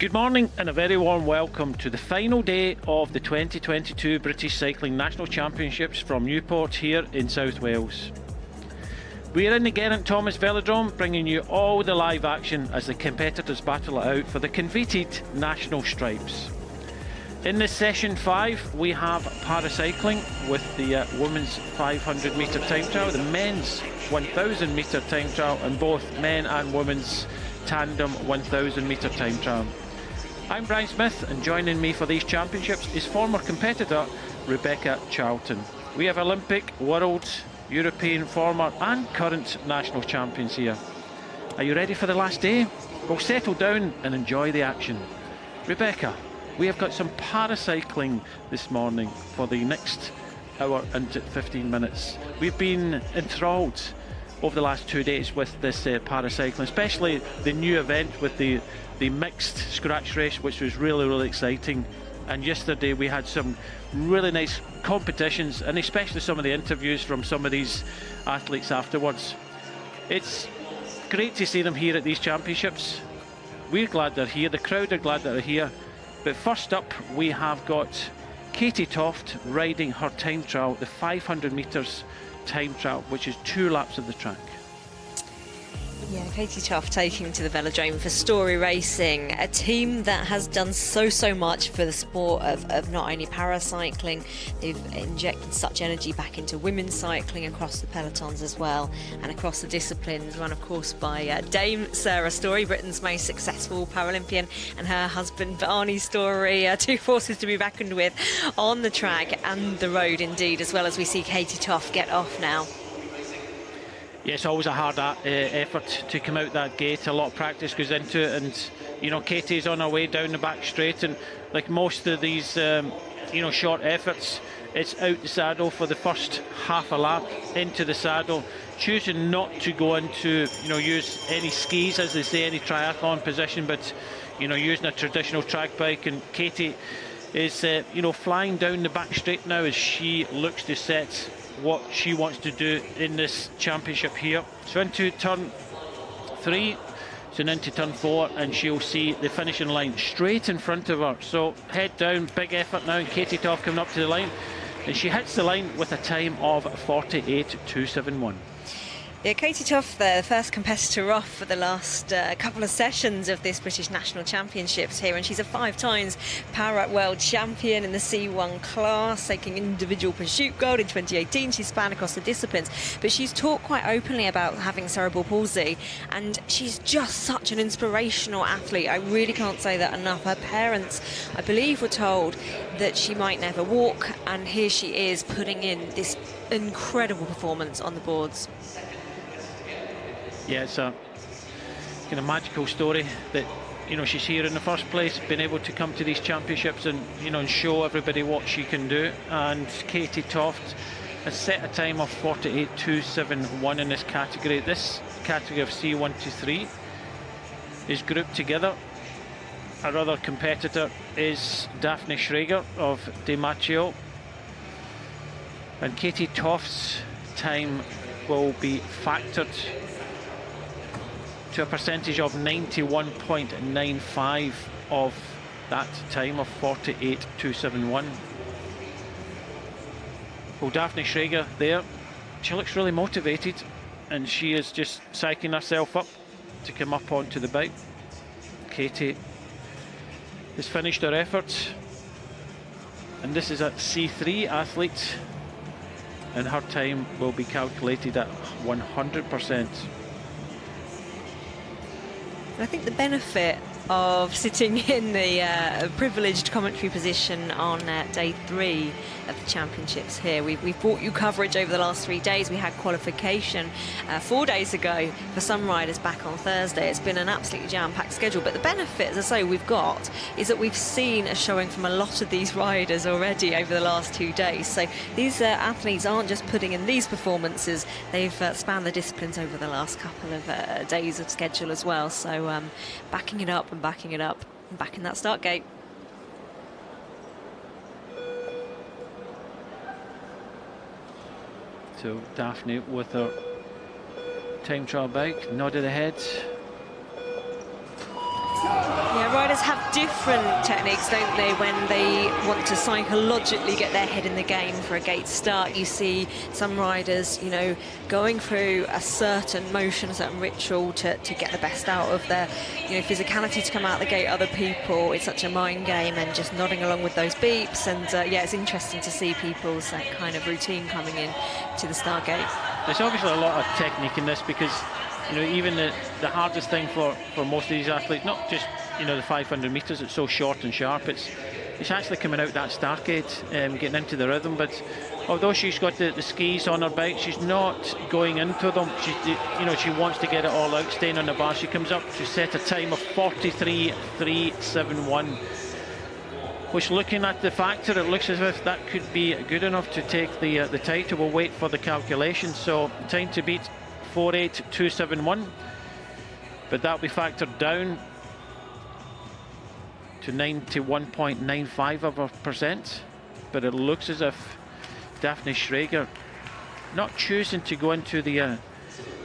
Good morning and a very warm welcome to the final day of the 2022 British Cycling National Championships from Newport here in South Wales. We are in the Geraint Thomas Velodrome, bringing you all the live action as the competitors battle it out for the coveted national stripes. In this session 5 we have paracycling with the women's 500 metre time trial, the men's 1000 metre time trial, and both men and women's tandem 1000 metre time trial. I'm Brian Smith, and joining me for these championships is former competitor Rebecca Charlton. We have Olympic, World, European former and current national champions here. Are you ready for the last day? Well, settle down and enjoy the action. Rebecca, we have got some paracycling this morning for the next hour and 15 minutes. We've been enthralled over the last 2 days with this paracycling, especially the new event with the mixed scratch race, which was really exciting. And yesterday we had some really nice competitions, and especially some of the interviews from some of these athletes afterwards. It's great to see them here at these championships. We're glad they're here, the crowd are glad that they're here. But first up we have got Katie Toft riding her time trial, the 500 metres time trial, which is 2 laps of the track. Yeah, Katie Toft taking to the velodrome for Story Racing, a team that has done so much for the sport of not only paracycling. They've injected such energy back into women's cycling across the pelotons as well, and across the disciplines, run of course by Dame Sarah Story, Britain's most successful Paralympian, and her husband Barney Story, two forces to be reckoned with on the track and the road indeed, as well as we see Katie Toft get off now. Yeah, it's always a hard effort to come out that gate. A lot of practice goes into it, and you know, Katie's on her way down the back straight, and like most of these short efforts, it's out the saddle for the first half a lap, into the saddle, choosing not to go into use any skis, as they say, any triathlon position, but using a traditional track bike. And Katie is flying down the back straight now as she looks to set what she wants to do in this championship here. So into turn 3, so into turn 4, and she'll see the finishing line straight in front of her. So head down, big effort now, and Katie Toft coming up to the line, and she hits the line with a time of 48.271. Yeah, Katie Toft, the first competitor off for the last couple of sessions of this British National Championships here, and she's a 5 times para world champion in the C1 class, taking individual pursuit gold in 2018. She spanned across the disciplines, but she's talked quite openly about having cerebral palsy, and she's just such an inspirational athlete. I really can't say that enough. Her parents, I believe, were told that she might never walk, and here she is putting in this incredible performance on the boards. Yeah, it's a kind of magical story that she's here in the first place, been able to come to these championships and and show everybody what she can do. And Katie Toft has set a time of 48.271 in this category. This category of C1 to 3 is grouped together. Our other competitor is Daphne SCHRAGER of DiMaggio, and Katie Toft's time will be factored to a percentage of 91.95 of that time of 48.271. Well, Daphne SCHRAGER there, she looks really motivated, and she is just psyching herself up to come up onto the bike. Katie has finished her efforts, and this is a C3 athlete, and her time will be calculated at 100%. I think the benefit of sitting in the privileged commentary position on day 3 of the championships here. We've brought you coverage over the last 3 days. We had qualification 4 days ago for some riders back on Thursday. It's been an absolutely jam-packed schedule, but the benefit, as I say, we've got is that we've seen a showing from a lot of these riders already over the last 2 days. So these athletes aren't just putting in these performances, they've spanned the disciplines over the last couple of days of schedule as well. So backing it up and backing it up and back in that start gate. So Daphne with her time trial bike, nod of the head. Yeah, riders have different techniques, don't they, when they want to psychologically get their head in the game for a gate start. You see some riders, you know, going through a certain motion, a certain ritual to get the best out of their, you know, physicality to come out the gate. Other people, it's such a mind game and just nodding along with those beeps. And yeah, it's interesting to see people's that kind of routine coming in to the start gate. There's obviously a lot of technique in this, because, you know, even the hardest thing for most of these athletes, not just, you know, the 500 metres, it's so short and sharp, it's actually coming out that start gate, getting into the rhythm. But although she's got the skis on her bike, she's not going into them. You know, she wants to get it all out, staying on the bar. She comes up to set a time of 43.371, which, looking at the factor, it looks as if that could be good enough to take the title. We'll wait for the calculation. So time to beat 48.271, but that'll be factored down to 91.95%. But it looks as if Daphne SCHRAGER not choosing to go into the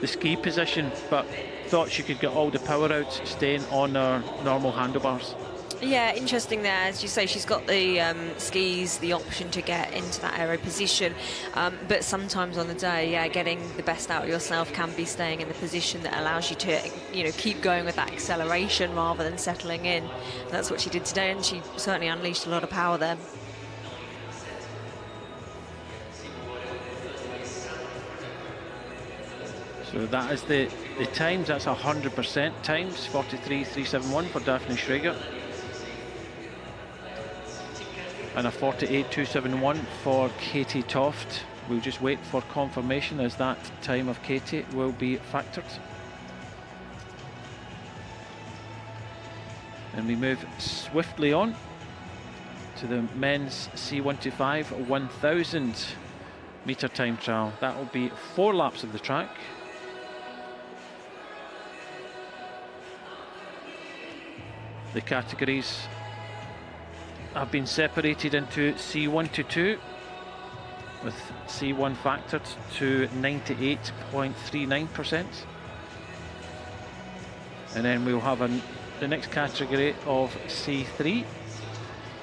ski position, but thought she could get all the power out, staying on her normal handlebars. Yeah, interesting there. As you say, she's got the skis, the option to get into that aero position. But sometimes on the day, yeah, getting the best out of yourself can be staying in the position that allows you to, you know, keep going with that acceleration rather than settling in. And that's what she did today, and she certainly unleashed a lot of power there. So that is the times. That's 100% times, 43.371 for Daphne SCHRAGER. And a 48.271 for Katie Toft. We'll just wait for confirmation as that time of Katie will be factored. And we move swiftly on to the men's C125 1000 metre time trial. That will be 4 laps of the track. The categories have been separated into C1 to 2, with C1 factored to 98.39%. And then we'll have the next category of C3,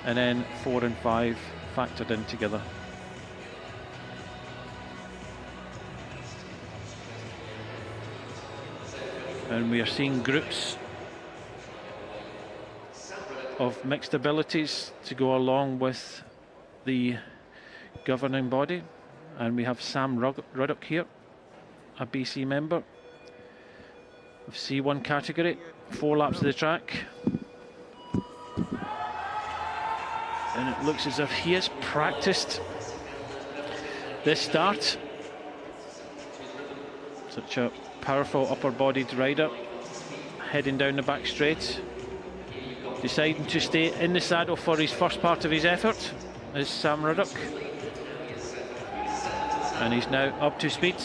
and then 4 and 5 factored in together. And we are seeing groups of mixed abilities to go along with the governing body. And we have Sam Ruddock here, a BC member of C1 category, 4 laps of the track. And it looks as if he has practiced this start. Such a powerful upper-bodied rider, heading down the back straight. Deciding to stay in the saddle for his first part of his effort is Sam Ruddock. And he's now up to speed.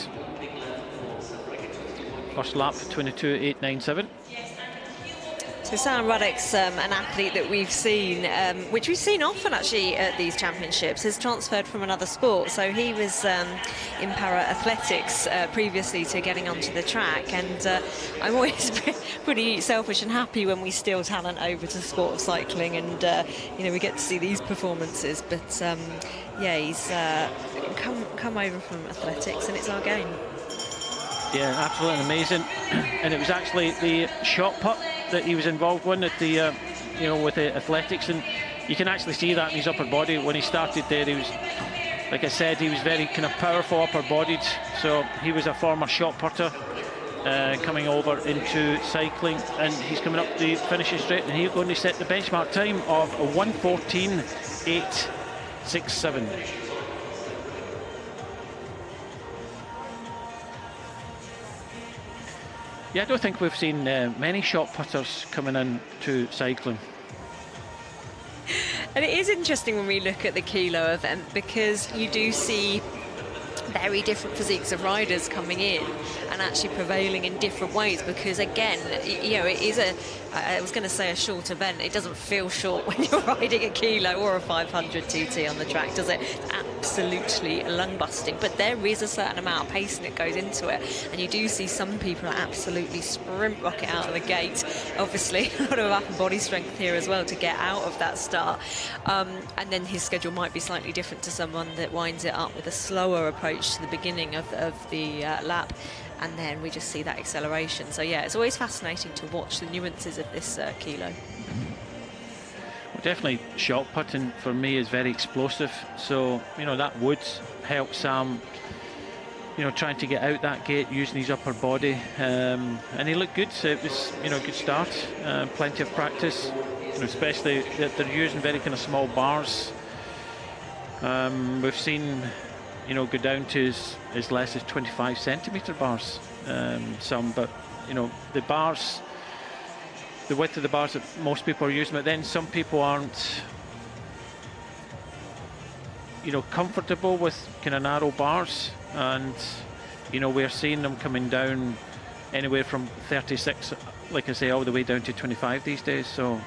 First lap, 22.897. So Sam Ruddock's an athlete that we've seen, which we've seen often actually at these championships, has transferred from another sport. So he was in para-athletics previously to getting onto the track, and I'm always pretty selfish and happy when we steal talent over to the sport of cycling, and you know, we get to see these performances. But yeah, he's come over from athletics, and it's our game. Yeah, absolutely amazing. And it was actually the shot put that he was involved in at the, you know, with the athletics, and you can actually see that in his upper body. When he started there, he was, like I said, he was very kind of powerful upper bodied. So he was a former shot putter coming over into cycling, and he's coming up the finishing straight, and he's going to set the benchmark time of 1:14.867. Yeah, I don't think we've seen many shot putters coming in to cycling. And it is interesting when we look at the Kilo event, because you do see very different physiques of riders coming in and actually prevailing in different ways, because again, you know, it is I was going to say a short event. It doesn't feel short when you're riding a Kilo or a 500 TT on the track, does it? absolutely lung-busting, but there is a certain amount of pace that goes into it, and you do see some people absolutely sprint rocket out of the gate. Obviously, a lot of upper body strength here as well to get out of that start. And then his schedule might be slightly different to someone that winds it up with a slower approach to the beginning of the lap, and then we just see that acceleration. So yeah, it's always fascinating to watch the nuances of this kilo. Well, definitely shot putting for me is very explosive, so you know that would help Sam, you know, trying to get out that gate using his upper body, and he looked good. So it was, you know, a good start, plenty of practice, you know, especially that they're using very kind of small bars. We've seen, you know, go down to as less as 25 centimetre bars, some, but you know, the bars, the width of the bars that most people are using, but then some people aren't, you know, comfortable with kind of narrow bars, and you know, we're seeing them coming down anywhere from 36, like I say, all the way down to 25 these days. So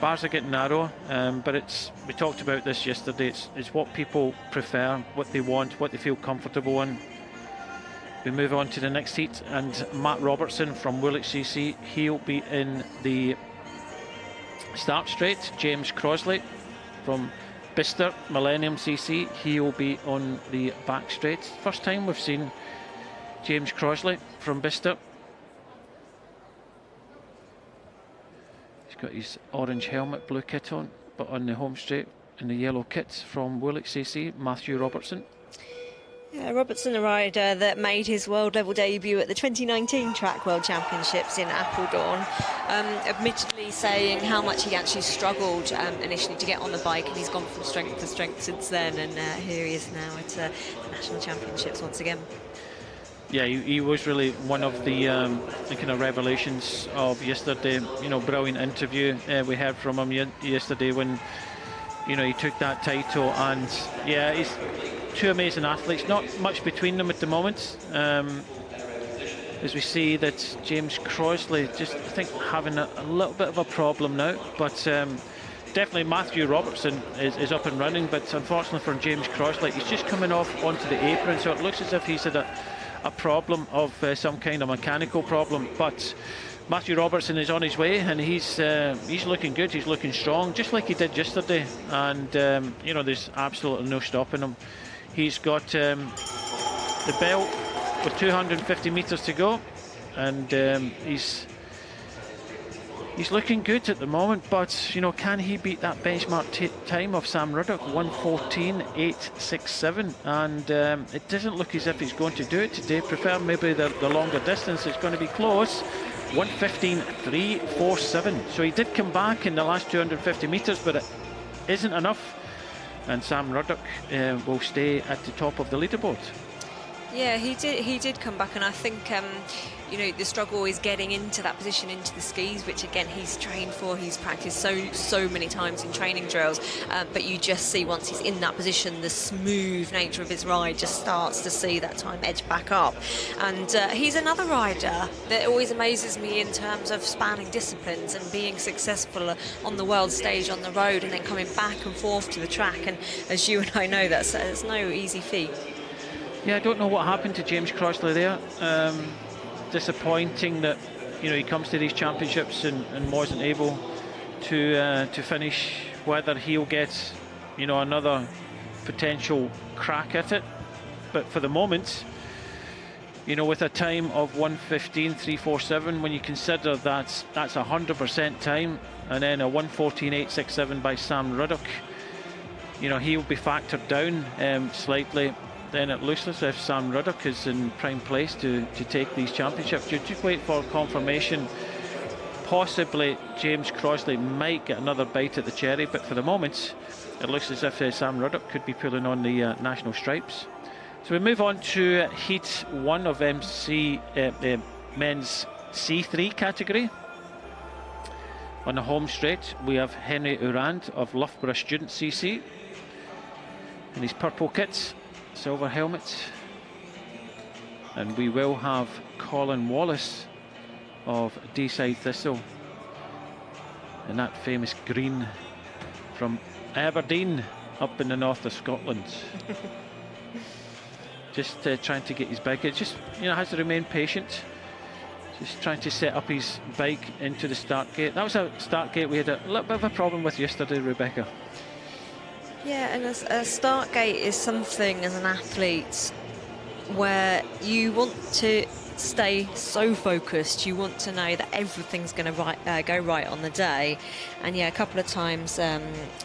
bars are getting narrow, but it's, we talked about this yesterday, it's what people prefer, what they want, what they feel comfortable in. We move on to the next heat, and Matt Robertson from Woolwich CC, he'll be in the start straight. James Crosley from Bicester Millennium CC, he'll be on the back straight. First time we've seen James Crosley from Bicester. He's got his orange helmet, blue kit on, but on the home straight in the yellow kit from Woolwich CC, Matthew Robertson. Yeah, Robertson, a rider that made his world level debut at the 2019 Track World Championships in Appledorn, admittedly saying how much he actually struggled initially to get on the bike, and he's gone from strength to strength since then, and here he is now at the National Championships once again. Yeah, he was really one of the kind of revelations of yesterday. You know, brilliant interview we heard from him yesterday when, you know, he took that title, and yeah, he's two amazing athletes, not much between them at the moment, as we see that James Crosley just, I think, having a little bit of a problem now, but definitely Matthew Robertson is up and running, but unfortunately for James Crosley, he's just coming off onto the apron, so it looks as if he's had a problem of some kind of mechanical problem, but Matthew Robertson is on his way, and he's looking good, he's looking strong, just like he did yesterday, and you know, there's absolutely no stopping him. He's got the belt with 250 metres to go, and he's looking good at the moment, but you know, can he beat that benchmark time of Sam Ruddock, 1:14.867, and it doesn't look as if he's going to do it today. Prefer maybe the longer distance, it's going to be close. 1:15.347, so he did come back in the last 250 metres, but it isn't enough, and Sam Ruddock will stay at the top of the leaderboard. Yeah, he did come back, and I think you know, the struggle is getting into that position, into the skis, which again he's trained for, he's practiced so many times in training drills, but you just see once he's in that position, the smooth nature of his ride just starts to see that time edge back up. And he's another rider that always amazes me in terms of spanning disciplines and being successful on the world stage on the road, and then coming back and forth to the track, and as you and I know, that's no easy feat. Yeah, I don't know what happened to James Crosley there. Disappointing that, you know, he comes to these championships and wasn't able to finish. Whether he'll get, you know, another potential crack at it, but for the moment, you know, with a time of 1:15.347, when you consider that's 100% time, and then a 1:14.867 by Sam Ruddock, you know, he'll be factored down slightly. Then it looks as if Sam Ruddock is in prime place to take these championships. You just wait for confirmation. Possibly James Crosley might get another bite at the cherry, but for the moment it looks as if Sam Ruddock could be pulling on the national stripes. So we move on to Heat 1 of MC men's C3 category. On the home straight we have Henry Urand of Loughborough Student CC in his purple kits, silver helmet, and we will have Colin Wallace of Deeside Thistle in that famous green from Aberdeen up in the north of Scotland. Just trying to get his bike. It just, you know, has to remain patient. Just trying to set up his bike into the start gate. That was a start gate we had a little bit of a problem with yesterday, Rebecca. Yeah, and a start gate is something as an athlete where you want to stay so focused. You want to know that everything's going to go right on the day. And yeah, a couple of times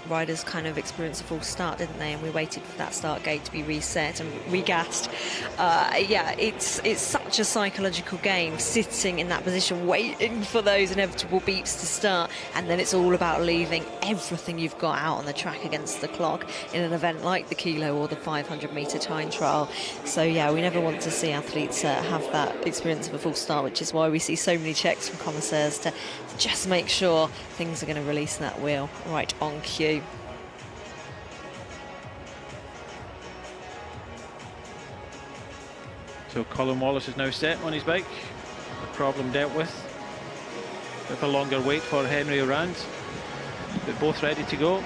riders kind of experienced a false start, didn't they? And we waited for that start gate to be reset and regassed. Yeah, it's such a psychological game, sitting in that position, waiting for those inevitable beeps to start, and then it's all about leaving everything you've got out on the track against the clock in an event like the Kilo or the 500-metre time trial. So yeah, we never want to see athletes have that experience of a false start, which is why we see so many checks from commissaires to just make sure things are going to release that wheel right on cue. So Colin Wallace is now set on his bike. The problem dealt with. Bit of a longer wait for Henry Orand, but both ready to go.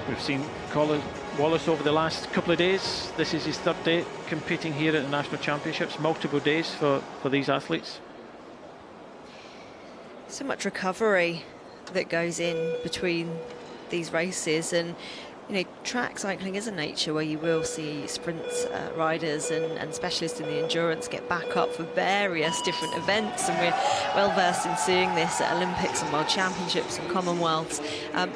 We've seen Colin Wallace over the last couple of days. This is his third day competing here at the National Championships. Multiple days for these athletes. So much recovery that goes in between these races, and you know, track cycling is a nature where you will see sprint riders and specialists in the endurance get back up for various different events, and we're well versed in seeing this at Olympics and World Championships and Commonwealths,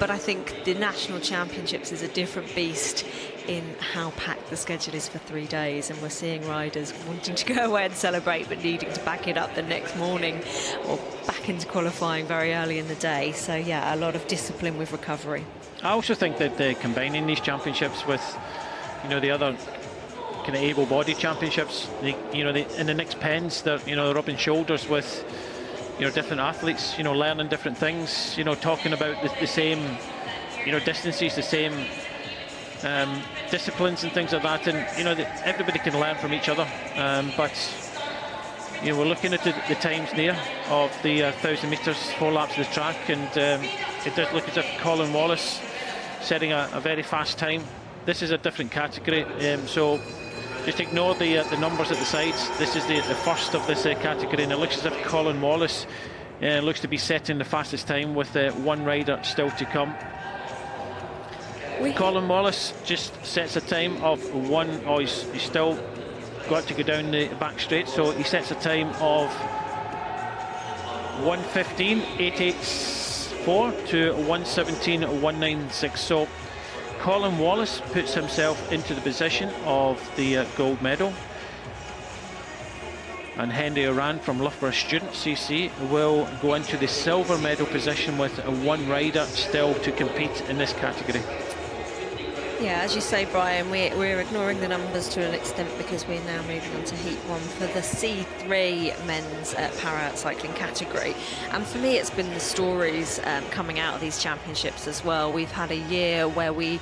but I think the National Championships is a different beast in how packed the schedule is for 3 days, and we're seeing riders wanting to go away and celebrate but needing to back it up the next morning or back into qualifying very early in the day. So yeah, a lot of discipline with recovery. I also think that combining these championships with, you know, the other kind of able-bodied championships, in the next pens, they're, you know, rubbing shoulders with, you know, different athletes, you know, learning different things, you know, talking about the same, you know, distances, the same disciplines and things like that, and you know, everybody can learn from each other. But you know, we're looking at the times there of the 1,000 metres, 4 laps of the track, and it does look as if Colin Wallace setting a very fast time. This is a different category, so just ignore the numbers at the sides. This is the first of this category, and it looks as if Colin Wallace looks to be setting the fastest time with one rider still to come. Colin Wallace just sets a time of he's still got to go down the back straight, so he sets a time of 1:15.884 to 1:17.196. So Colin Wallace puts himself into the position of the gold medal, and Henry Orand from Loughborough Student CC will go into the silver medal position with one rider still to compete in this category. Yeah, as you say, Brian, we're ignoring the numbers to an extent because we're now moving on to Heat 1 for the C3 men's para cycling category. And for me, it's been the stories coming out of these championships as well. We've had a year where we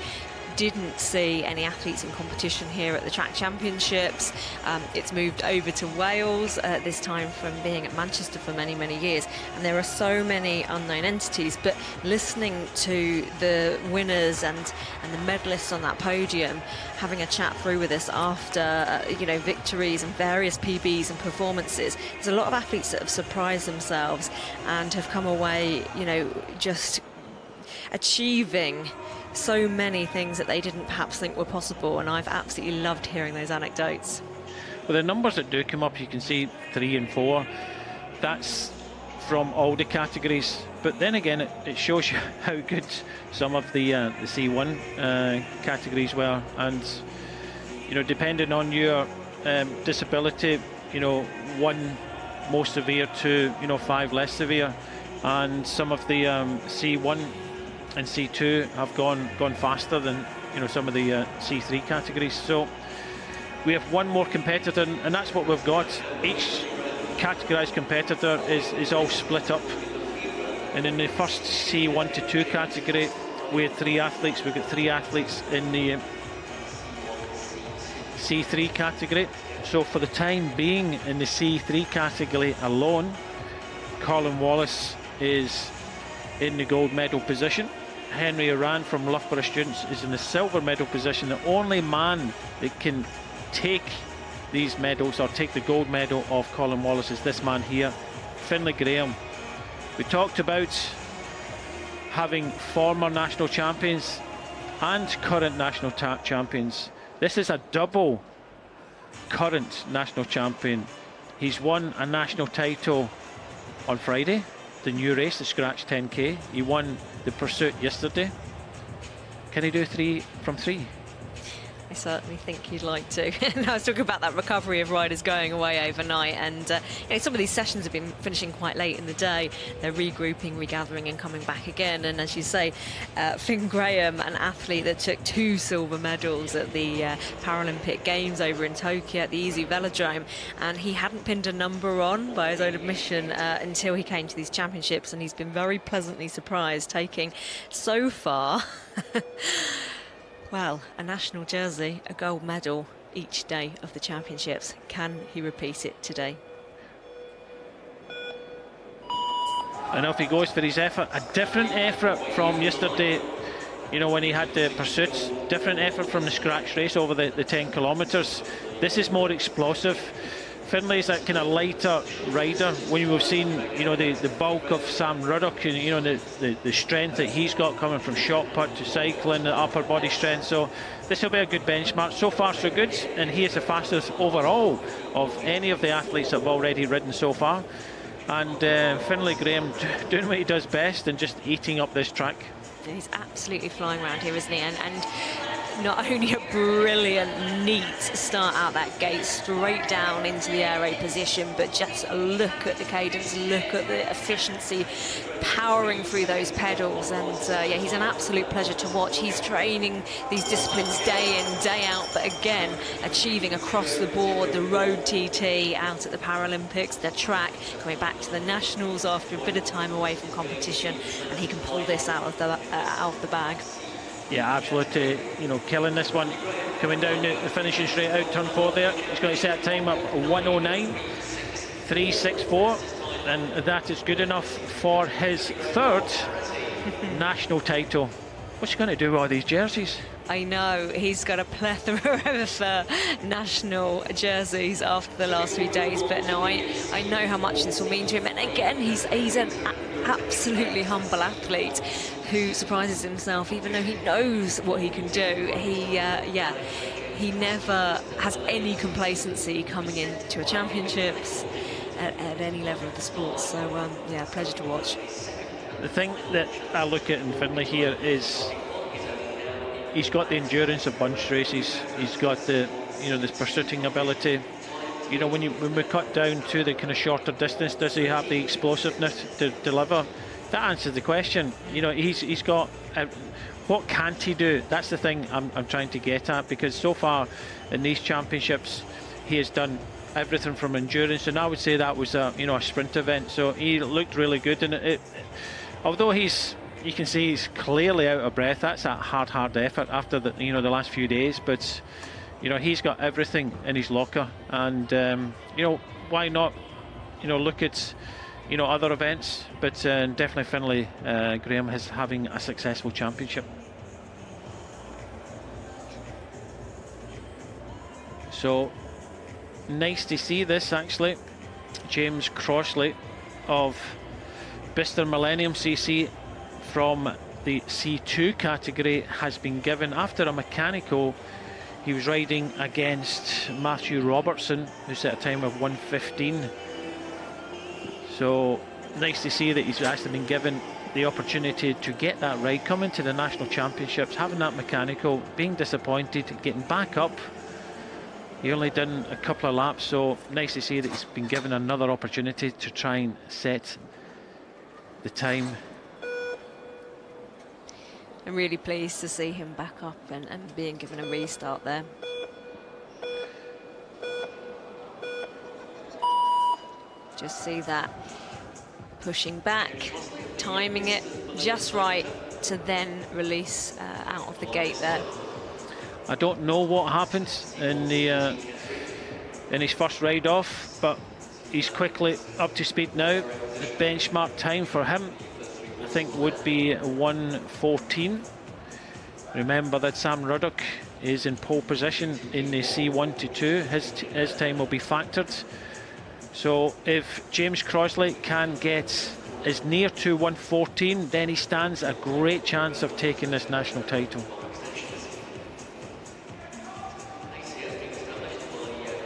didn't see any athletes in competition here at the track championships. It's moved over to Wales this time from being at Manchester for many years, and there are so many unknown entities, but listening to the winners and the medalists on that podium having a chat through with us after you know, victories and various PBs and performances, there's a lot of athletes that have surprised themselves and have come away, you know, just achieving so many things that they didn't perhaps think were possible, and I've absolutely loved hearing those anecdotes. Well, the numbers that do come up, you can see 3 and 4, that's from all the categories, but then again it shows you how good some of the C1 categories were, and you know, depending on your disability, you know, 1 more severe to, you know, 5 less severe, and some of the C1 and C2 have gone faster than, you know, some of the C3 categories. So we have 1 more competitor, and that's what we've got. Each categorized competitor is all split up, and in the first C1 to 2 category we had 3 athletes. We've got 3 athletes in the C3 category. So for the time being, in the C3 category alone, Colin Wallace is in the gold medal position. Henry Iran from Loughborough Students is in the silver medal position. The only man that can take these medals or take the gold medal off Colin Wallace is this man here, Finlay Graham. We talked about having former national champions and current national champions. This is a double current national champion. He's won a national title on Friday, the new race, the Scratch 10K. He won the Pursuit yesterday. Can he do 3 from 3? I certainly think he'd like to. And I was talking about that recovery of riders going away overnight, and you know, some of these sessions have been finishing quite late in the day. They're regrouping, regathering and coming back again. And as you say, Finn Graham, an athlete that took 2 silver medals at the Paralympic Games over in Tokyo at the Easy Velodrome, and he hadn't pinned a number on by his own admission until he came to these championships, and he's been very pleasantly surprised, taking so far well, a national jersey, a gold medal each day of the championships. Can he repeat it today? And off he goes for his effort. A different effort from yesterday, you know, when he had the pursuits. Different effort from the scratch race over the 10 kilometres. This is more explosive. Finlay's that kind of lighter rider. When we've seen, you know, the bulk of Sam Ruddock, and, you know, the strength that he's got coming from shot put to cycling, the upper body strength. So this will be a good benchmark. So far so good, and he is the fastest overall of any of the athletes that have already ridden so far. And Finlay Graham doing what he does best and just eating up this track. He's absolutely flying around here, isn't he? And not only a brilliant, neat start out that gate, straight down into the air raid position, but just a look at the cadence, look at the efficiency, powering through those pedals. And yeah, he's an absolute pleasure to watch. He's training these disciplines day in, day out, but again, achieving across the board the road TT out at the Paralympics, the track, coming back to the nationals after a bit of time away from competition, and he can pull this out of the bag. Yeah, absolutely. You know, killing this one, coming down the finishing straight out, turn 4 there. He's going to set time up 1:09.364, and that is good enough for his 3rd national title. What's he going to do with all these jerseys? I know, he's got a plethora of national jerseys after the last 3 days, but no, I know how much this will mean to him. And again, he's an absolutely humble athlete who surprises himself, even though he knows what he can do. He never has any complacency coming into a championships at any level of the sport. So yeah, pleasure to watch. The thing that I look at in Finlay here is he's got the endurance of bunch races. He's got the, you know, this pursuing ability. You know, when we cut down to the kind of shorter distance, does he have the explosiveness to deliver? That answers the question. You know, he's got what can't he do? That's the thing I'm trying to get at, because so far in these championships he has done everything from endurance, and I would say that was a, you know, a sprint event. So he looked really good, and although you can see he's clearly out of breath. That's a hard effort after the, you know, the last few days, but you know, he's got everything in his locker, and you know, why not, you know, look at, you know, other events. But definitely Finlay Graham is having a successful championship. So nice to see this, actually. James Crossley of Bicester Millennium CC from the C2 category has been given, after a mechanical. He was riding against Matthew Robertson, who set a time of 1:15. So nice to see that he's actually been given the opportunity to get that ride, coming to the national championships, having that mechanical, being disappointed, getting back up. He only done a couple of laps, so nice to see that he's been given another opportunity to try and set the time. I'm really pleased to see him back up and being given a restart there. Just see that, pushing back, timing it just right to then release out of the gate there. I don't know what happened in his first ride off, but he's quickly up to speed now. The benchmark time for him I think, would be 1:14. Remember that Sam Ruddock is in pole position in the C1 to 2. His time will be factored. So if James Crossley can get as near to 1:14, then he stands a great chance of taking this national title.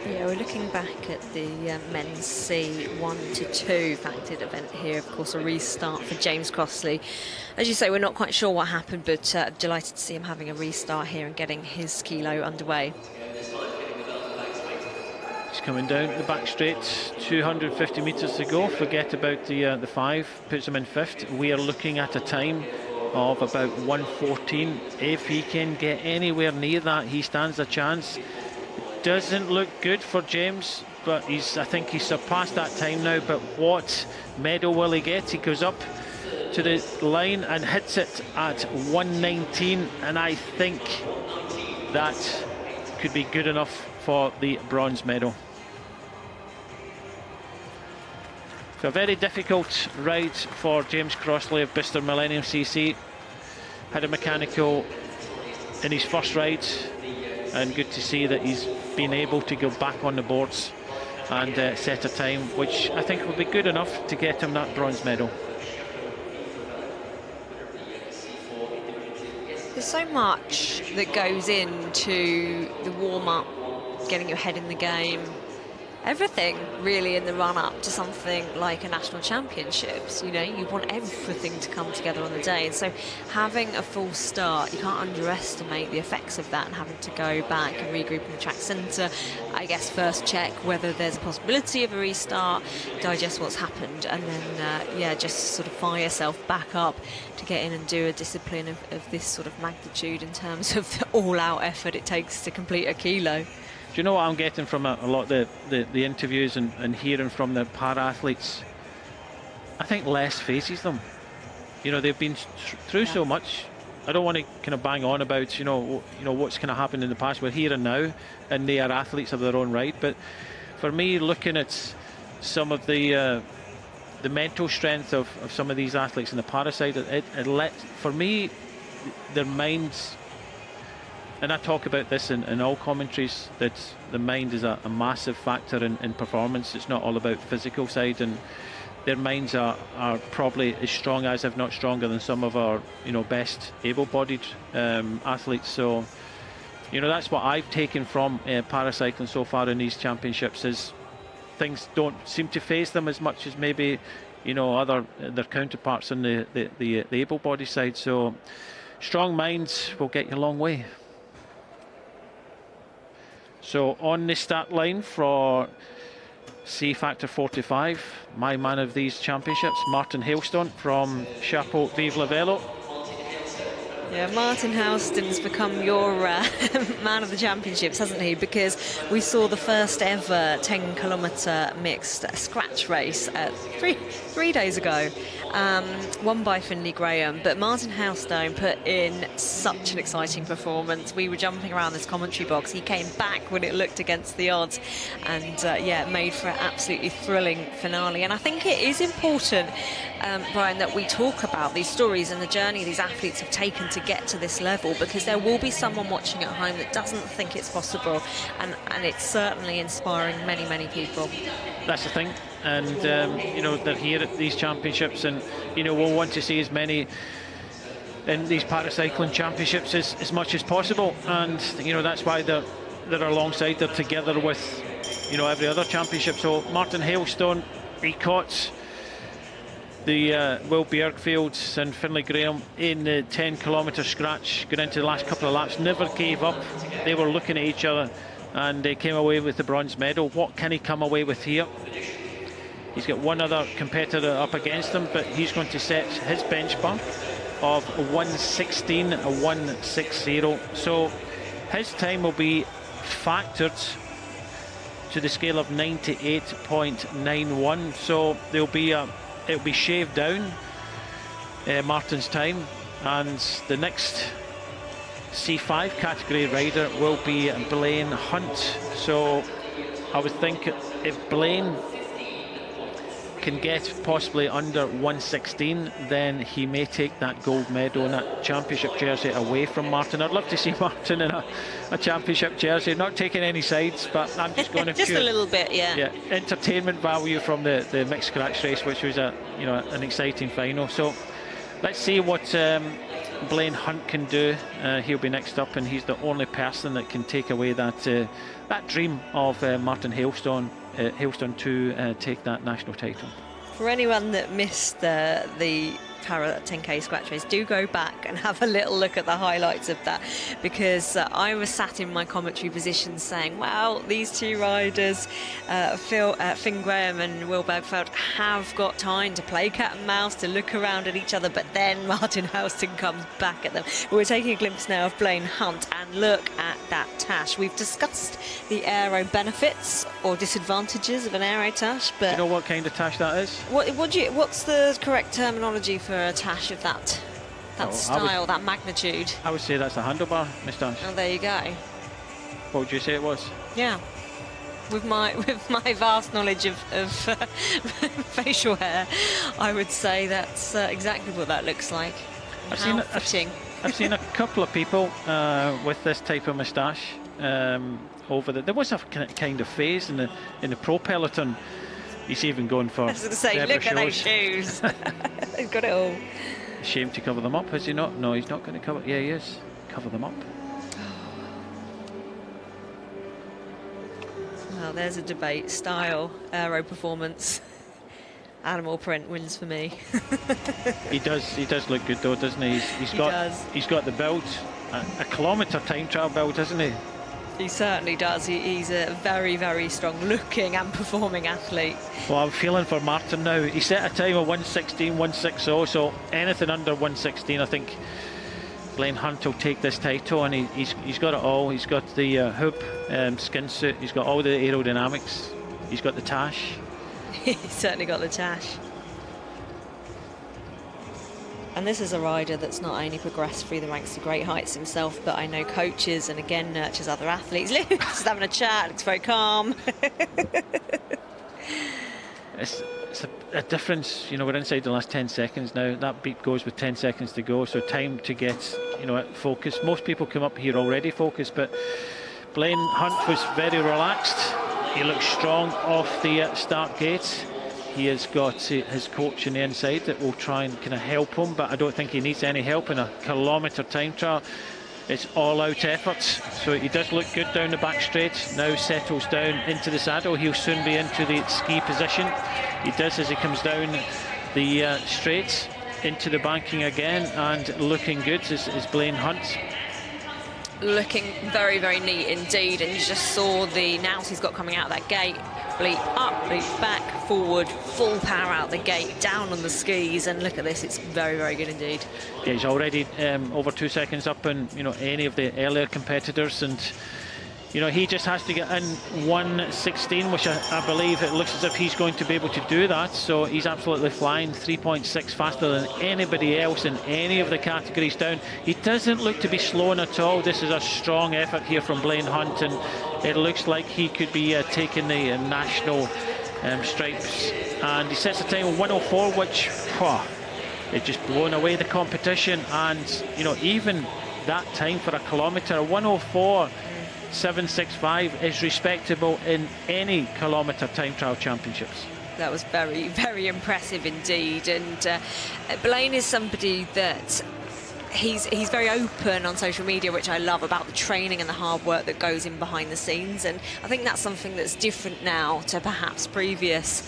Yeah, we're looking back at the men's C1 to 2 factored event here. Of course, a restart for James Crossley. As you say, we're not quite sure what happened, but delighted to see him having a restart here and getting his kilo underway. He's coming down the back straight, 250 metres to go. Forget about the 5, puts him in 5th. We are looking at a time of about 1:14. If he can get anywhere near that, he stands a chance. Doesn't look good for James, but I think he's surpassed that time now. But what medal will he get? He goes up to the line and hits it at 1:19, and I think that could be good enough for the bronze medal. So a very difficult ride for James Crossley of Bicester Millennium CC. Had a mechanical in his first ride, and good to see that he's been able to go back on the boards and set a time which I think will be good enough to get him that bronze medal. There's so much that goes into the warm-up, getting your head in the game, everything really in the run-up to something like a national championships. You know, you want everything to come together on the day, and so having a full start, you can't underestimate the effects of that, and having to go back and regroup in the track centre. I guess first check whether there's a possibility of a restart, digest what's happened, and then yeah, just sort of fire yourself back up to get in and do a discipline of this sort of magnitude in terms of the all-out effort it takes to complete a kilo. Do you know what I'm getting from a lot of the interviews and hearing from the para-athletes? I think less phases them. You know, they've been through so much. I don't want to kind of bang on about, you know what's kind of happened in the past. We're here and now, and they are athletes of their own right. But for me, looking at some of the mental strength of some of these athletes in the para side, for me, their minds. And I talk about this in all commentaries, that the mind is a massive factor in performance. It's not all about physical side, and their minds are probably as strong as, if not stronger than, some of our best able-bodied athletes. So that's what I've taken from paracycling so far in these championships, is things don't seem to faze them as much as maybe their counterparts on the able-bodied side. So strong minds will get you a long way. So on the start line for C Factor 45, my man of these championships, Martin Hailstone from Chapeau Vive la Velo. Yeah, Martin Hailstone's become your man of the championships, hasn't he? Because we saw the first ever 10-kilometre mixed scratch race 3 days ago, won by Finlay Graham. But Martin Hailstone put in such an exciting performance. We were jumping around this commentary box. He came back when it looked against the odds, and yeah, made for an absolutely thrilling finale. And I think it is important, Brian, that we talk about these stories and the journey these athletes have taken to get to this level, because there will be someone watching at home that doesn't think it's possible, and it's certainly inspiring many people. That's the thing, and they're here at these championships, and we'll want to see as many in these paracycling championships as much as possible, and that's why they're alongside, they're together with every other championship. So Martin Hailstone, he caught the Will Bjergfields and Finlay Graham in the 10-kilometre scratch, going into the last couple of laps, never gave up. They were looking at each other, and they came away with the bronze medal. What can he come away with here? He's got one other competitor up against him, but he's going to set his benchmark of 1:16, a 1:60. So his time will be factored to the scale of 98.91. So it'll be shaved down, Martin's time, and the next C5 category rider will be Blaine Hunt. So I would think if Blaine can get possibly under 116, then he may take that gold medal and that championship jersey away from Martin. I'd love to see Martin in a championship jersey, not taking any sides, but I'm just going to just a little bit, yeah, entertainment value from the mixed scratch race, which was an exciting final. So let's see what Blaine Hunt can do. He'll be next up, and he's the only person that can take away that dream of Martin Hailstone to take that national title. For anyone that missed the Para 10k scratch race, do go back and have a little look at the highlights of that, because I was sat in my commentary position saying, wow, these two riders, Finn Graham and Will Bergfeld, have got time to play cat and mouse, to look around at each other, but then Martin Hailstone comes back at them. We're taking a glimpse now of Blaine Hunt, and look at that tash. We've discussed the aero benefits or disadvantages of an aero tash, but... Do you know what kind of tash that is? What's the correct terminology for a tash of that style, that magnitude? I would say that's a handlebar moustache. Oh, there you go. What would you say it was? Yeah, with my vast knowledge of facial hair, I would say that's exactly what that looks like. I've seen a couple of people with this type of moustache over there was a kind of phase in the pro peloton. He's even going for... I was going to say, look at those shoes. He's got it all. Shame to cover them up, is he not? No, he's not going to cover... Yeah, he is. Cover them up. Well, there's a debate. Style, aero performance. Animal print wins for me. He does look good though, doesn't he? He's got the build, a kilometre time trial build, hasn't he? He certainly does. He's a very, very strong looking and performing athlete. Well, I'm feeling for Martin now. He set a time of 1:16, 1:60, so anything under 1:16, I think Blaine Hunt will take this title, and he's got it all. He's got the hoop, skin suit, he's got all the aerodynamics, he's got the tash. He's certainly got the tash. And this is a rider that's not only progressed through the ranks to great heights himself, but I know coaches and again nurtures other athletes. Luke's just having a chat, looks very calm. It's a difference, you know, we're inside the last 10 seconds now. That beat goes with 10 seconds to go, so time to get, you know, focused. Most people come up here already focused, but Blaine Hunt was very relaxed. He looks strong off the start gate. He has got his coach on the inside that will try and kind of help him, but I don't think he needs any help in a kilometre time trial. It's all-out effort, so he does look good down the back straight. Now settles down into the saddle. He'll soon be into the ski position. He does as he comes down the straight into the banking again, and looking good is Blaine Hunt. Looking very, very neat indeed, and you just saw the nous he's got coming out of that gate. Bleep up, bleep back, forward, full power out the gate, down on the skis, and look at this, it's very, very good indeed. Yeah, he's already over 2 seconds up on, you know, any of the earlier competitors, and you know, he just has to get in 1:16, which I believe it looks as if he's going to be able to do that. So he's absolutely flying, 3.6 faster than anybody else in any of the categories down. He doesn't look to be slowing at all. This is a strong effort here from Blaine Hunt, and it looks like he could be taking the national stripes. And he sets a time of 1:04, which it's just blown away the competition. And you know, even that time for a kilometre, 1:04.765 is respectable in any kilometre time trial championships. That was very, very impressive indeed. And Blaine is somebody that he's very open on social media, which I love, about the training and the hard work that goes in behind the scenes. And I think that's something that's different now to perhaps previous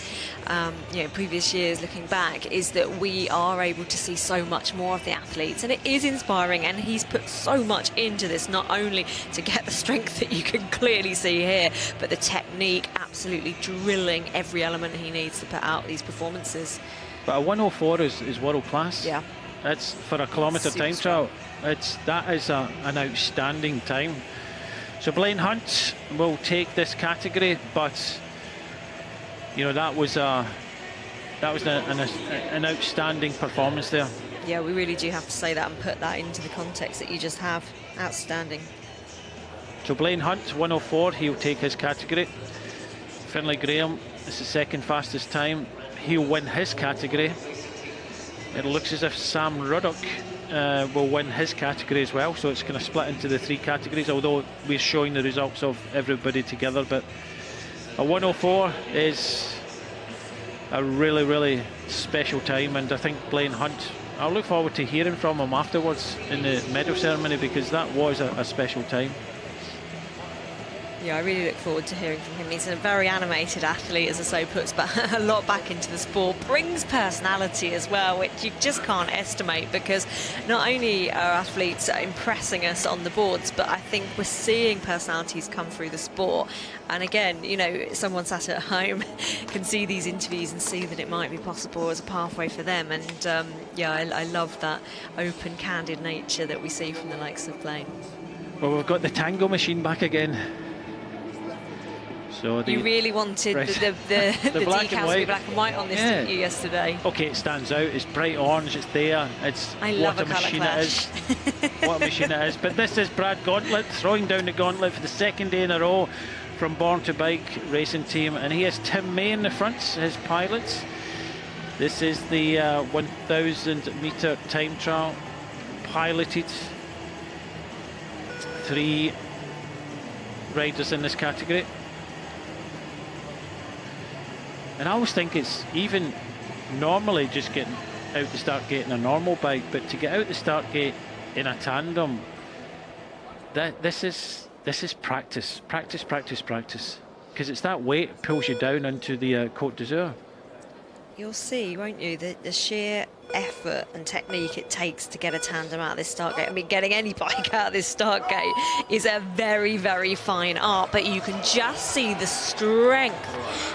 years looking back, is that we are able to see so much more of the athletes, and it is inspiring. And he's put so much into this, not only to get the strength that you can clearly see here, but the technique, absolutely drilling every element he needs to put out these performances. But a 1:04 is world class. Yeah. It's for a kilometre time trial. That is an outstanding time. So Blaine Hunt will take this category, but you know, that was an outstanding performance there. Yeah, we really do have to say that and put that into the context that you just have. Outstanding. So Blaine Hunt, 1:04, he'll take his category. Finlay Graham is the second fastest time. he'll win his category. It looks as if Sam Ruddock will win his category as well, so it's going to split into the 3 categories, although we're showing the results of everybody together. But a 104 is a really, really special time, and I think Blaine Hunt, I'll look forward to hearing from him afterwards in the medal ceremony, because that was a special time. Yeah, I really look forward to hearing from him. He's a very animated athlete, as the so puts, but a lot back into the sport. Brings personality as well, which you just can't estimate, because not only are athletes impressing us on the boards, but I think we're seeing personalities come through the sport. And again, you know, someone sat at home can see these interviews and see that it might be possible as a pathway for them. And yeah, I love that open, candid nature that we see from the likes of Blaine. Well, we've got the tango machine back again. So you really wanted the black decals to be black and white on this, didn't you, yesterday? Okay, it stands out. It's bright orange. It's there. It's I love what a machine it is. What a machine it is. But this is Brad Gauntlet throwing down the gauntlet for the 2nd day in a row from Born to Bike racing team, and he has Tim May in the front, his pilots. This is the 1,000 metre time trial, piloted. 3 riders in this category. And I always think it's even normally just getting out the start gate in a normal bike, but to get out the start gate in a tandem, this is practice, because it's that weight that pulls you down into the Côte d'Azur. You'll see, won't you, the sheer effort and technique it takes to get a tandem out of this start gate. I mean, getting any bike out of this start gate is a very, very fine art, but you can just see the strength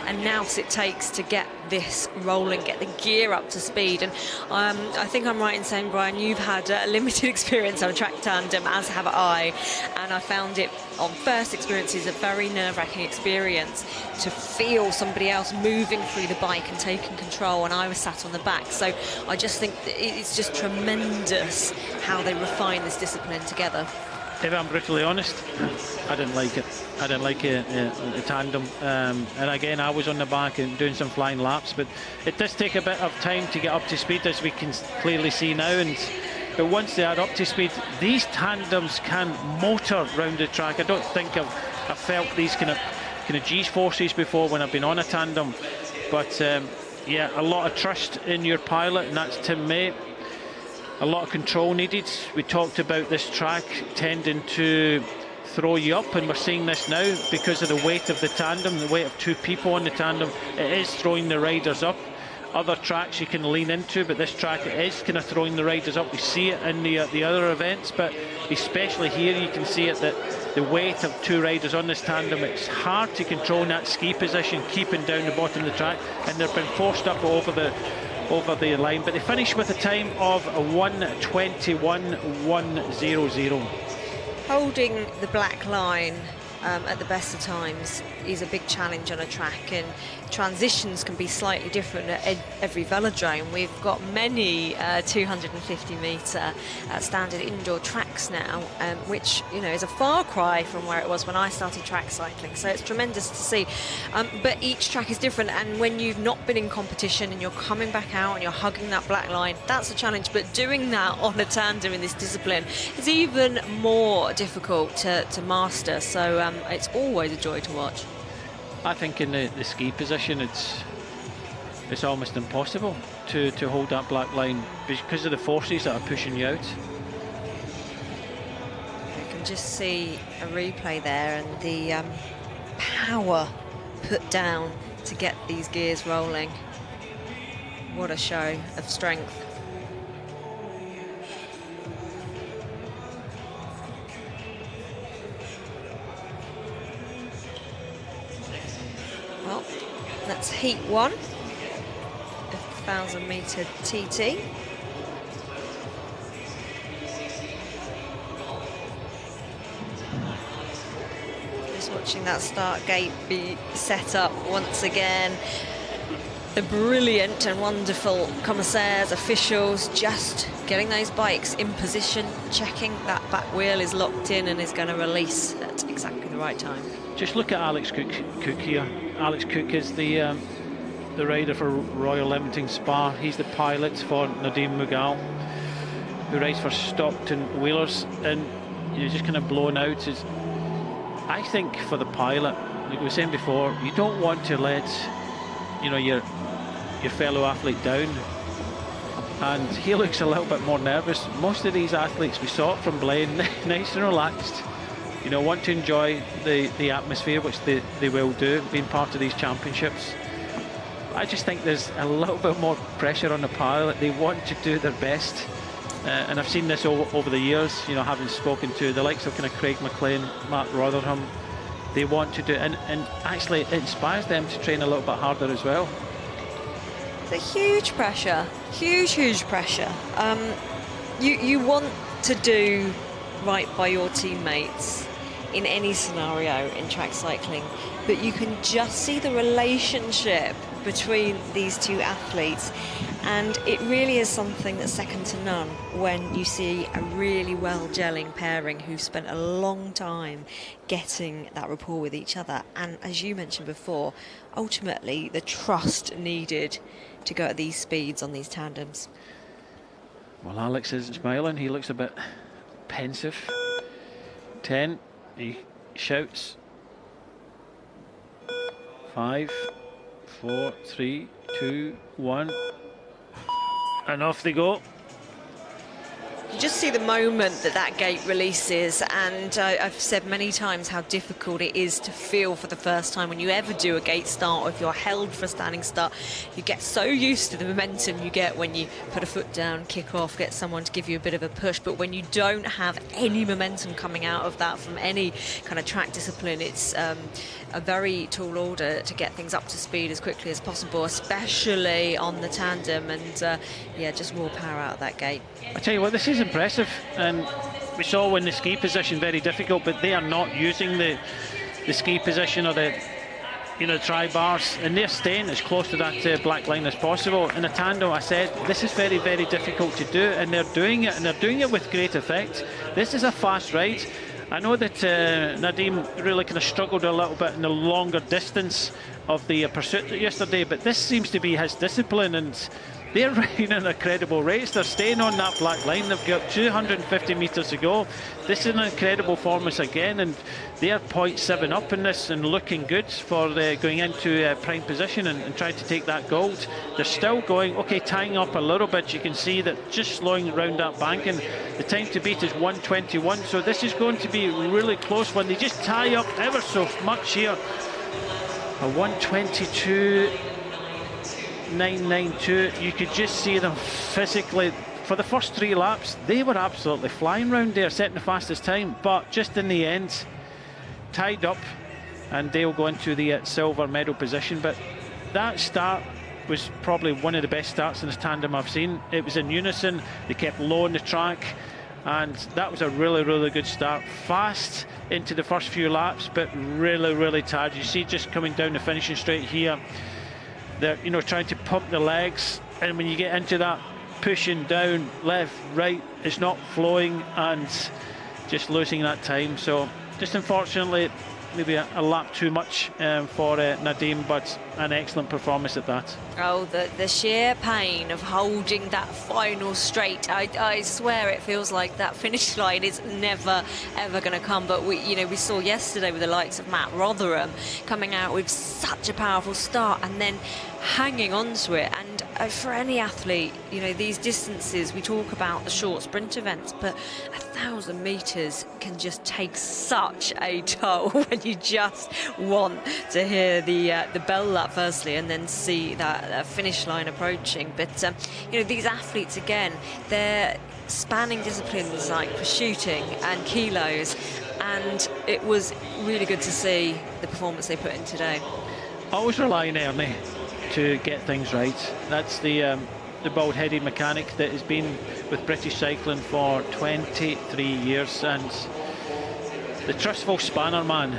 and nous it takes to get this rolling, get the gear up to speed. And I think I'm right in saying, Brian, you've had a limited experience on a track tandem, as have I, and I found it on first experiences a very nerve-wracking experience to feel somebody else moving through the bike and taking control, and I was sat on the back. So I just think it's just tremendous how they refine this discipline together. If I'm brutally honest, I didn't like it. I didn't like the tandem. And again, I was on the back and doing some flying laps, but it does take a bit of time to get up to speed, as we can clearly see now. But once they are up to speed, these tandems can motor round the track. I don't think I've felt these kind of G-forces before when I've been on a tandem. But yeah, a lot of trust in your pilot, and that's Tim May. A lot of control needed. We talked about this track tending to throw you up, and we're seeing this now because of the weight of the tandem, the weight of 2 people on the tandem. It is throwing the riders up. Other tracks you can lean into, but this track it is kind of throwing the riders up. We see it in the other events, but especially here you can see it, that the weight of 2 riders on this tandem, it's hard to control in that ski position, keeping down the bottom of the track, and they've been forced up over the line. But they finish with a time of 1:21.100. Holding the black line at the best of times is a big challenge on a track, and transitions can be slightly different at every velodrome. We've got many 250 metre standard indoor tracks now, which, you know, is a far cry from where it was when I started track cycling, so it's tremendous to see. But each track is different, and when you've not been in competition and you're coming back out and you're hugging that black line, that's a challenge. But doing that on a tandem in this discipline is even more difficult to master, so it's always a joy to watch. I think in the ski position it's almost impossible to hold that black line because of the forces that are pushing you out. You can just see a replay there, and the power put down to get these gears rolling. What a show of strength. Well, that's heat 1 of 1,000 metre TT. Just watching that start gate be set up once again. The brilliant and wonderful commissaires, officials, just getting those bikes in position, checking that back wheel is locked in and is going to release at exactly the right time. Just look at Alex Cook here. Alex Cook is the the rider for Royal Limiting Spa. He's the pilot for Nadeem MUGHAL, who rides for Stockton Wheelers, and you're just kind of blown out. I think for the pilot, like we were saying before, you don't want to let your fellow athlete down, and he looks a little bit more nervous. Most of these athletes, we saw it from Blaine, nice and relaxed, want to enjoy the atmosphere, which they will do, being part of these championships. I just think there's a little bit more pressure on the pilot. They want to do their best. And I've seen this over the years, having spoken to the likes of kind of Craig McLean, Matt Rotherham. They want to do, and actually it inspires them to train a little bit harder as well. It's a huge pressure, huge pressure. You want to do right by your teammates in any scenario in track cycling, but you can just see the relationship between these two athletes, and it really is something that's second to none when you see a really well gelling pairing who spent a long time getting that rapport with each other, and as you mentioned before, ultimately the trust needed to go at these speeds on these tandems. Well, Alex isn't smiling, he looks a bit pensive. 10, he shouts. 5, 4, 3, 2, 1, and off they go. You just see the moment that gate releases, and I've said many times how difficult it is to feel for the first time when you ever do a gate start, or if you're held for a standing start. You get so used to the momentum you get when you put a foot down, kick off, get someone to give you a bit of a push, but when you don't have any momentum coming out of that from any kind of track discipline, it's a very tall order to get things up to speed as quickly as possible, especially on the tandem, and yeah, just raw power out of that gate. I tell you what, this is impressive, and we saw when the ski position very difficult, but they are not using the ski position or the tri-bars, and they're staying as close to that black line as possible. In a tandem, I said, this is very difficult to do, and they're doing it, and they're doing it with great effect. This is a fast ride. I know that Nadeem really kind of struggled a little bit in the longer distance of the pursuit yesterday, but this seems to be his discipline, and they're riding at incredible rates. They're staying on that black line. They've got 250 metres to go. This is an incredible performance again, and they're 0.7 up in this and looking good for going into prime position and trying to take that gold. They're still going, okay, tying up a little bit. You can see that just slowing around that bank, and the time to beat is 1:21. So this is going to be really close when they just tie up ever so much here. A 1:22.992. You could just see them physically. For the first 3 laps, they were absolutely flying round there, setting the fastest time, but just in the end, tied up, and they'll go into the silver medal position. But that start was probably one of the best starts in this tandem I've seen. It was in unison, they kept low on the track, and that was a really good start. Fast into the first few laps, but really tired. You see just coming down the finishing straight here, they're trying to pump the legs, and when you get into that pushing down left right, it's not flowing, and just losing that time. So just unfortunately maybe a lap too much for Nadeem, but an excellent performance at that. Oh, the sheer pain of holding that final straight. I swear it feels like that finish line is never ever going to come. But we saw yesterday with the likes of Matt Rotherham coming out with such a powerful start and then hanging on to it. And for any athlete, these distances, we talk about the short sprint events, but 1,000 meters can just take such a toll when you just want to hear the bell lap firstly, and then see that finish line approaching. But these athletes, again, they're spanning disciplines like shooting and kilos, and it was really good to see the performance they put in today. Always rely on Ernie to get things right. That's the bald-headed mechanic that has been with British cycling for 23 years, and the trustful spanner man.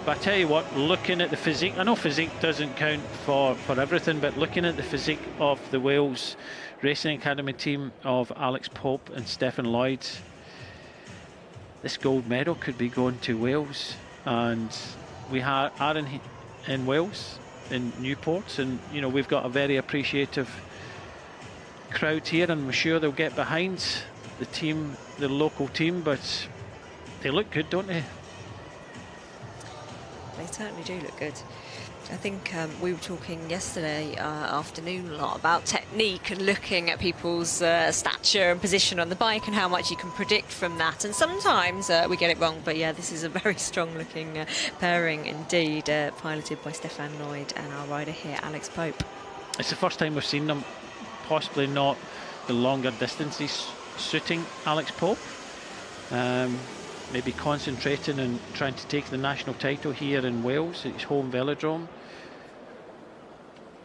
But I tell you what, looking at the physique, I know physique doesn't count for everything, but looking at the physique of the Wales Racing Academy team of Alex Pope and Stephen Lloyd, this gold medal could be going to Wales. And we are in Wales, in Newport, and you know, we've got a very appreciative crowd here, and we're sure they'll get behind the team, the local team, but they look good, don't they? They certainly do look good. I think we were talking yesterday afternoon a lot about technique and looking at people's stature and position on the bike and how much you can predict from that. And sometimes we get it wrong, but yeah, this is a very strong looking pairing indeed, piloted by Stefan Lloyd and our rider here, Alex Pope. It's the first time we've seen them, possibly not the longer distances suiting Alex Pope. Maybe concentrating and trying to take the national title here in Wales, its home velodrome.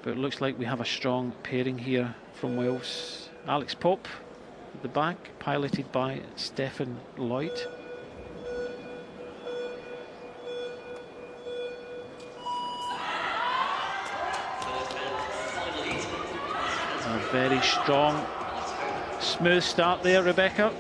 But it looks like we have a strong pairing here from Wales. Alex Pope at the back, piloted by Stefan Lloyd. A very strong, smooth start there, Rebecca.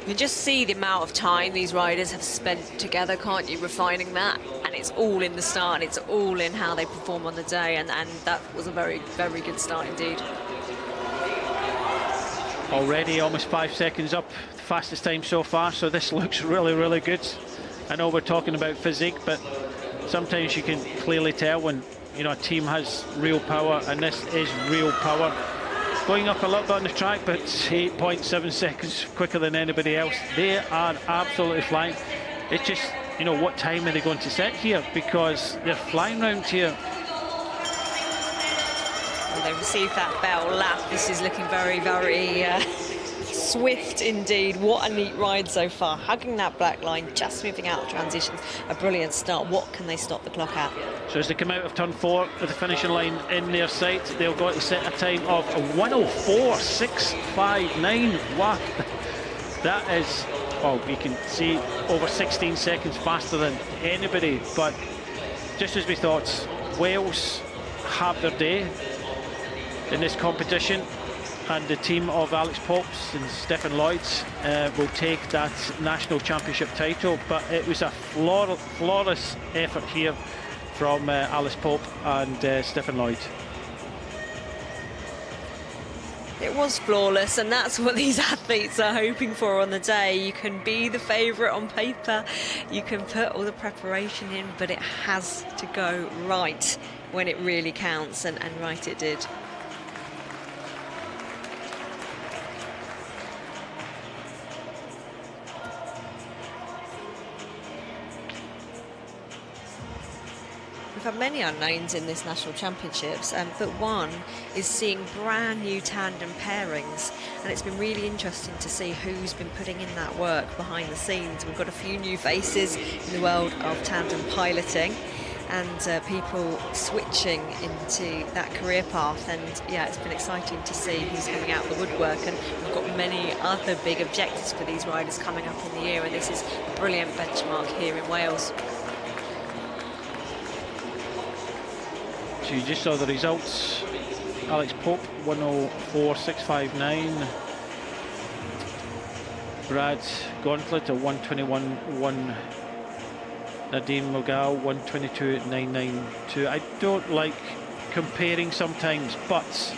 You just see the amount of time these riders have spent together, can't you, refining that? And it's all in the start, and it's all in how they perform on the day, and that was a very, very good start indeed. Already almost 5 seconds up, the fastest time so far, so this looks really, really good. I know we're talking about physique, but sometimes you can clearly tell when, you know, a team has real power, and this is real power. Going up a little bit on the track, but 8.7 seconds quicker than anybody else. They are absolutely flying. It's just, you know, what time are they going to set here? Because they're flying round here. Well, they received that bell lap. This is looking very, very swift indeed. What a neat ride so far. Hugging that black line, just moving out of transitions. A brilliant start. What can they stop the clock at? So as they come out of turn 4 at the finishing line in their sight, they'll go to set a time of 1:04.659. Wow, that is, well, you can see over 16 seconds faster than anybody. But just as we thought, Wales have their day in this competition, and the team of Alex Pope's and Stefan Lloyd's will take that national championship title. But it was a flawless effort here from Alex Pope and Stefan Lloyd. It was flawless, and that's what these athletes are hoping for on the day. You can be the favourite on paper, you can put all the preparation in, but it has to go right when it really counts, and right it did. We've had many unknowns in this national championships, but one is seeing brand new tandem pairings, and it's been really interesting to see who's been putting in that work behind the scenes. We've got a few new faces in the world of tandem piloting, and people switching into that career path, and yeah, it's been exciting to see who's coming out of the woodwork, and we've got many other big objectives for these riders coming up in the year, and this is a brilliant benchmark here in Wales. So you just saw the results. Alex Pope 1:04.659. Brad Gauntlet at 1:21.1. Nadeem MUGHAL 1:22.992. I don't like comparing sometimes, but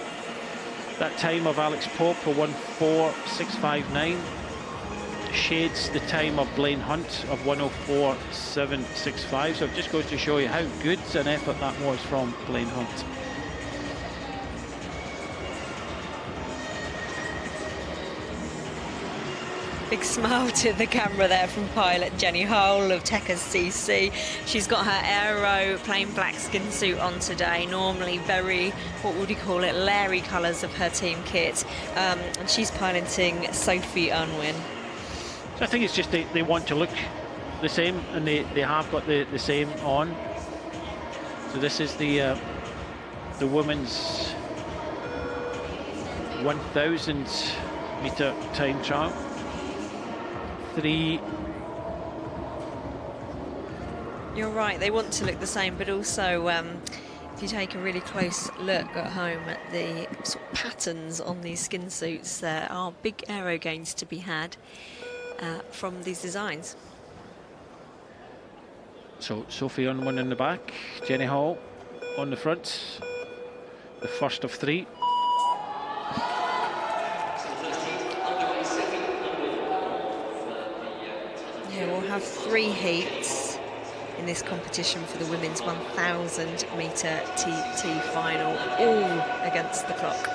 that time of Alex Pope at 1:04.659 shades the time of Blaine Hunt of 1:04.765. So it just goes to show you how good an effort that was from Blaine Hunt. Big smile to the camera there from pilot Jenny Hole of Tech SCC. She's got her aero plain black skin suit on today, normally very, what would you call it, leery colours of her team kit, and she's piloting Sophie UNWIN. So I think it's just they want to look the same, and they have got the same on. So this is the women's 1,000 metre time trial. You're right, they want to look the same, but also if you take a really close look at home at the sort of patterns on these skin suits, there are big aero gains to be had from these designs. So Sophie UNWIN in the back, Jenny Hall on the front, the first of 3. Yeah, we'll have 3 heats in this competition for the women's 1,000 metre TT final, all against the clock.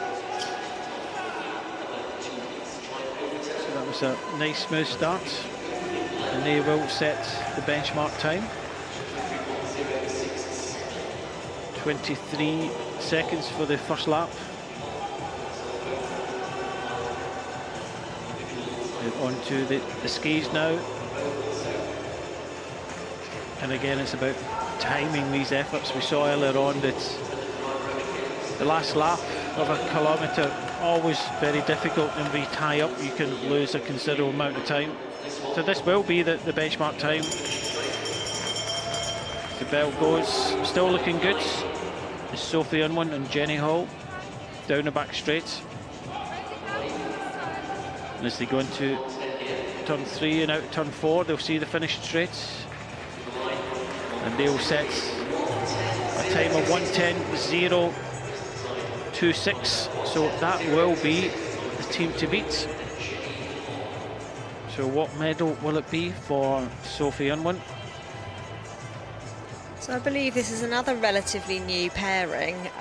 So that was a nice smooth start, and they will set the benchmark time. 23 seconds for the first lap. On to the skis now. And again, it's about timing these efforts. We saw earlier on that the last lap of a kilometre, always very difficult, and if you tie up, you can lose a considerable amount of time. So this will be the benchmark time. The bell goes, still looking good. It's Sophie UNWIN and Jenny Hall down the back straight. And as they go into turn 3 and out turn 4, they'll see the finished straight. And they'll set a time of 1:10.026. So that will be the team to beat. So what medal will it be for Sophie UNWIN? So I believe this is another relatively new pairing.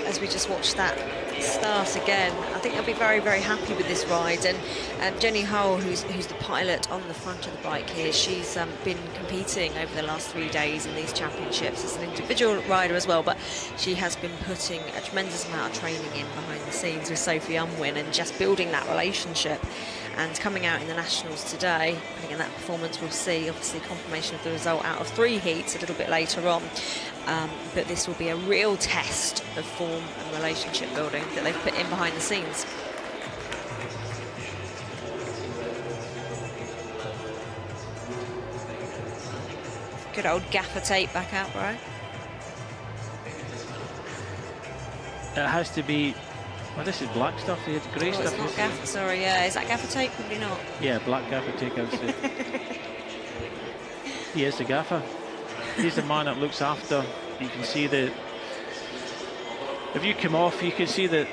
As we just watched that start again, I think they'll be very, very happy with this ride. And Jenny Hull, who's the pilot on the front of the bike here, she's been competing over the last 3 days in these championships as an individual rider as well, but she has been putting a tremendous amount of training in behind the scenes with Sophie UNWIN and just building that relationship. And coming out in the Nationals today, I think in that performance we'll see obviously confirmation of the result out of 3 heats a little bit later on. But this will be a real test of form and relationship building that they've put in behind the scenes. Good old gaffer tape back out, Brian. It has to be. Well, this is black stuff. The grey stuff. It's not gaffer. Sorry, yeah. Is that gaffer tape? Probably not. Yeah, black gaffer tape. I would say. He is the gaffer. He's the man that looks after. You can see the. If you come off, you can see the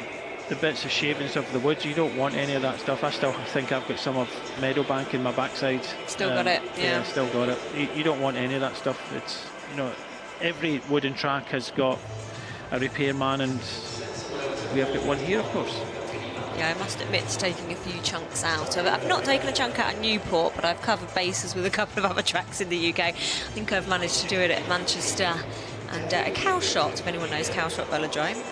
bits of shavings of the woods. You don't want any of that stuff. I still think I've got some of Meadowbank in my backside. Still got it. Yeah, still got it. You don't want any of that stuff. It's, you know, every wooden track has got a repairman, and we have got one here, of course. Yeah, I must admit to taking a few chunks out of it. I've not taken a chunk out at Newport, but I've covered bases with a couple of other tracks in the UK. I think I've managed to do it at Manchester and a Cowshot, if anyone knows Cowshot Velodrome.